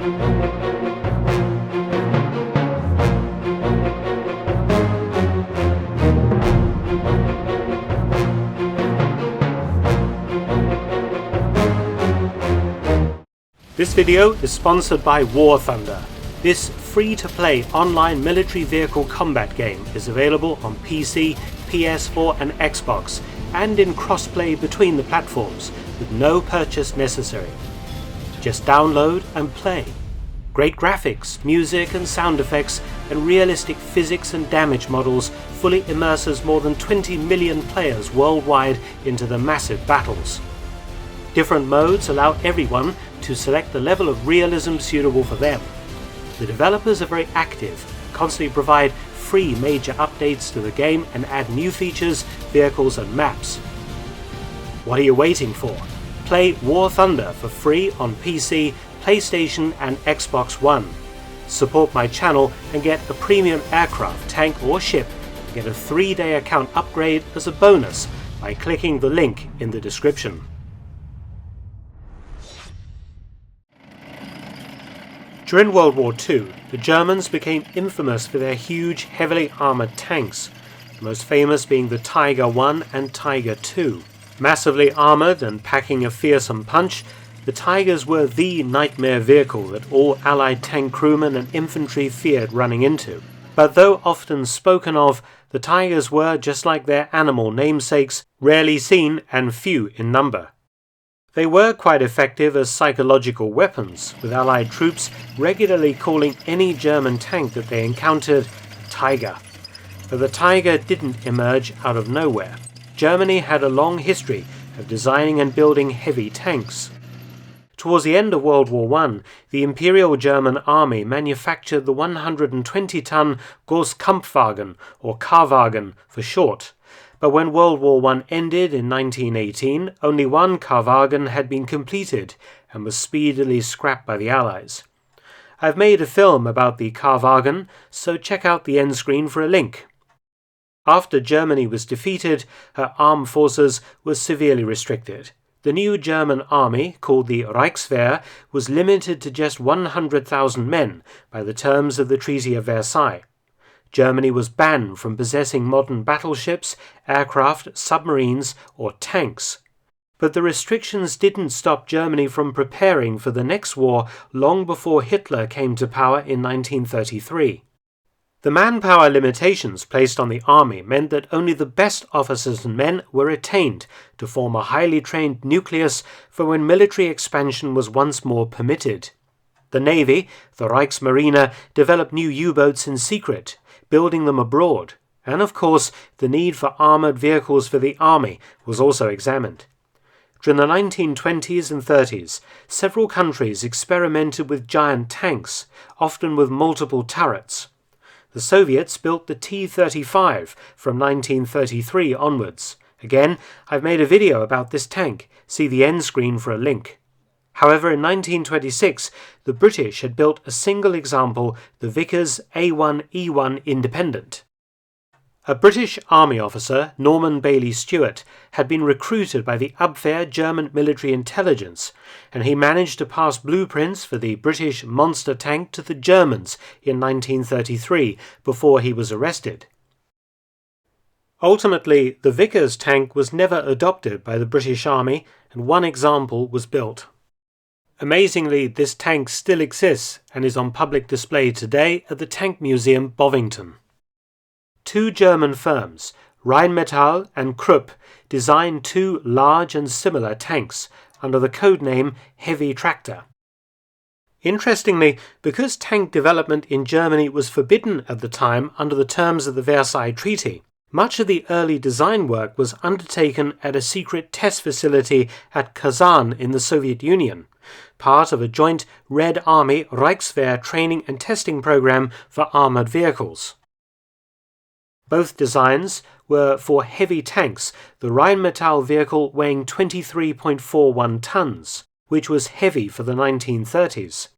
This video is sponsored by War Thunder. This free-to-play online military vehicle combat game is available on PC, PS4 and Xbox, and in crossplay between the platforms, with no purchase necessary. Just download and play. Great graphics, music and sound effects, and realistic physics and damage models fully immerses more than 20 million players worldwide into the massive battles. Different modes allow everyone to select the level of realism suitable for them. The developers are very active, constantly provide free major updates to the game and add new features, vehicles and maps. What are you waiting for? Play War Thunder for free on PC, PlayStation and Xbox One. Support my channel and get a premium aircraft, tank or ship, and get a 3-day account upgrade as a bonus by clicking the link in the description. During World War II, the Germans became infamous for their huge, heavily armoured tanks, the most famous being the Tiger I and Tiger II. Massively armoured and packing a fearsome punch, the Tigers were the nightmare vehicle that all Allied tank crewmen and infantry feared running into. But though often spoken of, the Tigers were, just like their animal namesakes, rarely seen and few in number. They were quite effective as psychological weapons, with Allied troops regularly calling any German tank that they encountered a Tiger. But the Tiger didn't emerge out of nowhere. Germany had a long history of designing and building heavy tanks. Towards the end of World War I, the Imperial German Army manufactured the 120-ton Großkampfwagen, or K-Wagen for short. But when World War I ended in 1918, only one K-Wagen had been completed and was speedily scrapped by the Allies. I've made a film about the K-Wagen, so check out the end screen for a link. After Germany was defeated, her armed forces were severely restricted. The new German army, called the Reichswehr, was limited to just 100,000 men by the terms of the Treaty of Versailles. Germany was banned from possessing modern battleships, aircraft, submarines, or tanks. But the restrictions didn't stop Germany from preparing for the next war long before Hitler came to power in 1933. The manpower limitations placed on the army meant that only the best officers and men were retained to form a highly trained nucleus for when military expansion was once more permitted. The Navy, the Reichsmarine, developed new U-boats in secret, building them abroad, and of course the need for armoured vehicles for the army was also examined. During the 1920s and 30s, several countries experimented with giant tanks, often with multiple turrets. The Soviets built the T-35 from 1933 onwards. Again, I've made a video about this tank, see the end screen for a link. However, in 1926, the British had built a single example, the Vickers A1E1 Independent. A British Army officer, Norman Bailey Stewart, had been recruited by the Abwehr German military intelligence, and he managed to pass blueprints for the British monster tank to the Germans in 1933 before he was arrested. Ultimately, the Vickers tank was never adopted by the British Army, and one example was built. Amazingly, this tank still exists and is on public display today at the Tank Museum, Bovington. Two German firms, Rheinmetall and Krupp, designed two large and similar tanks under the codename Heavy Tractor. Interestingly, because tank development in Germany was forbidden at the time under the terms of the Versailles Treaty, much of the early design work was undertaken at a secret test facility at Kazan in the Soviet Union, part of a joint Red Army Reichswehr training and testing program for armoured vehicles. Both designs were for heavy tanks, the Rheinmetall vehicle weighing 23.41 tons, which was heavy for the 1930s.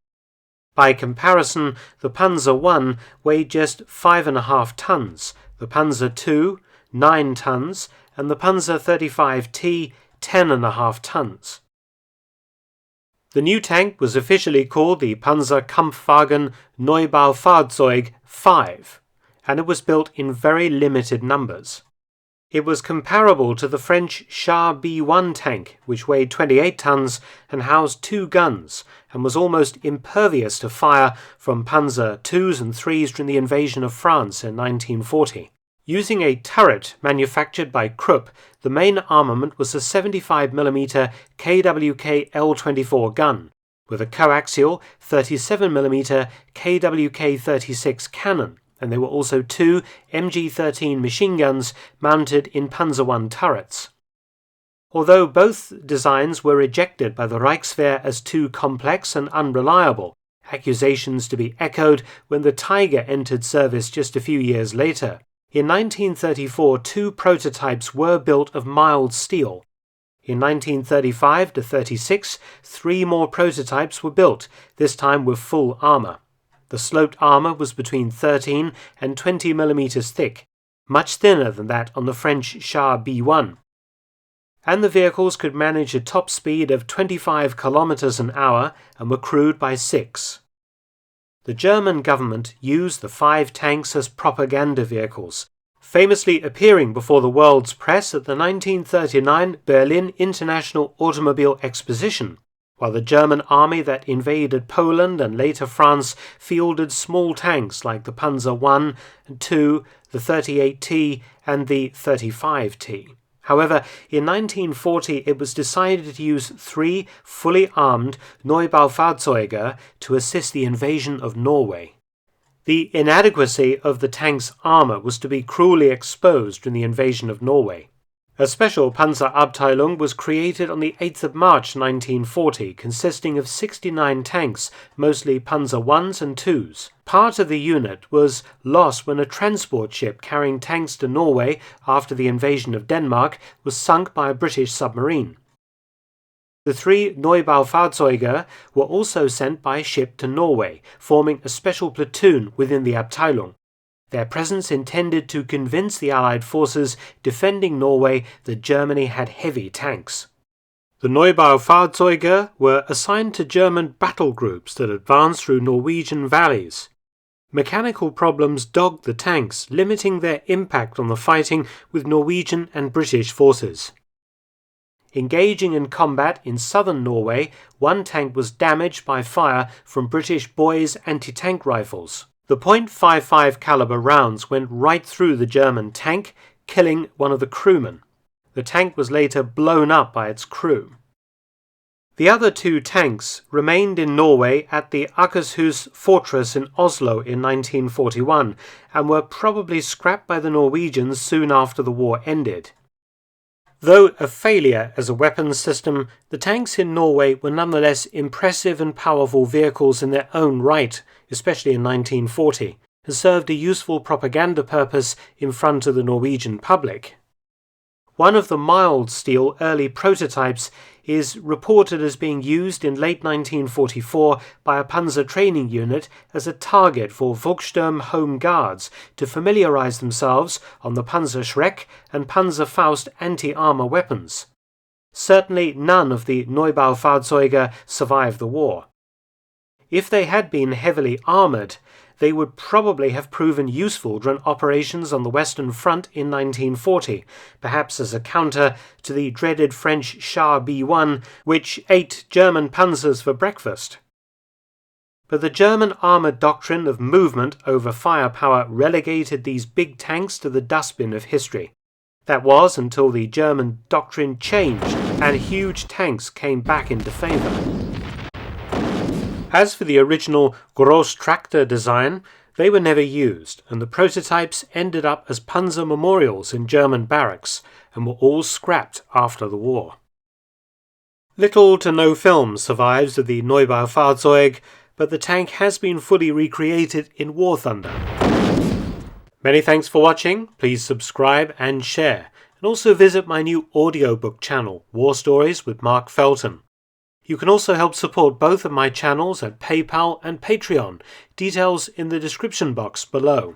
By comparison, the Panzer I weighed just 5.5 tons, the Panzer II 9 tons, and the Panzer 35T 10.5 tons. The new tank was officially called the PzKpfw Neubaufahrzeug V, and it was built in very limited numbers. It was comparable to the French Char B1 tank, which weighed 28 tons and housed 2 guns, and was almost impervious to fire from Panzer IIs and IIIs during the invasion of France in 1940. Using a turret manufactured by Krupp, the main armament was a 75mm KWK L24 gun, with a coaxial 37mm KWK 36 cannon, and there were also 2 MG13 machine guns mounted in Panzer I turrets. Although both designs were rejected by the Reichswehr as too complex and unreliable, accusations to be echoed when the Tiger entered service just a few years later, in 1934 2 prototypes were built of mild steel. In 1935 to 36, 3 more prototypes were built, this time with full armour. The sloped armour was between 13 and 20 mm thick, much thinner than that on the French Char B1. And the vehicles could manage a top speed of 25 km an hour and were crewed by 6. The German government used the 5 tanks as propaganda vehicles, famously appearing before the world's press at the 1939 Berlin International Automobile Exposition, while the German army that invaded Poland and later France fielded small tanks like the Panzer I and II, the 38T and the 35T. However, in 1940 it was decided to use 3 fully armed Neubaufahrzeuge to assist the invasion of Norway. The inadequacy of the tank's armour was to be cruelly exposed during the invasion of Norway. A special Panzerabteilung was created on the 8th of March 1940, consisting of 69 tanks, mostly Panzer Is and IIs. Part of the unit was lost when a transport ship carrying tanks to Norway after the invasion of Denmark was sunk by a British submarine. The 3 Neubaufahrzeuge were also sent by ship to Norway, forming a special platoon within the Abteilung. Their presence intended to convince the Allied forces defending Norway that Germany had heavy tanks. The Neubaufahrzeuge were assigned to German battle groups that advanced through Norwegian valleys. Mechanical problems dogged the tanks, limiting their impact on the fighting with Norwegian and British forces. Engaging in combat in southern Norway, 1 tank was damaged by fire from British Boys anti-tank rifles. The .55 caliber rounds went right through the German tank, killing one of the crewmen. The tank was later blown up by its crew. The other 2 tanks remained in Norway at the Akershus fortress in Oslo in 1941 and were probably scrapped by the Norwegians soon after the war ended. Though a failure as a weapons system, the tanks in Norway were nonetheless impressive and powerful vehicles in their own right, especially in 1940, and served a useful propaganda purpose in front of the Norwegian public. One of the mild steel early prototypes is reported as being used in late 1944 by a panzer training unit as a target for Volkssturm Home Guards to familiarize themselves on the Panzerschreck and Panzerfaust anti-armor weapons. Certainly none of the Neubaufahrzeuge survived the war. If they had been heavily armoured, they would probably have proven useful during operations on the Western Front in 1940, perhaps as a counter to the dreaded French Char B1, which ate German panzers for breakfast. But the German armoured doctrine of movement over firepower relegated these big tanks to the dustbin of history. That was until the German doctrine changed and huge tanks came back into favour. As for the original Großtraktor design, they were never used, and the prototypes ended up as panzer memorials in German barracks, and were all scrapped after the war. Little to no film survives of the Neubaufahrzeug, but the tank has been fully recreated in War Thunder. Many thanks for watching, please subscribe and share, and also visit my new audiobook channel, War Stories with Mark Felton. You can also help support both of my channels at PayPal and Patreon, details in the description box below.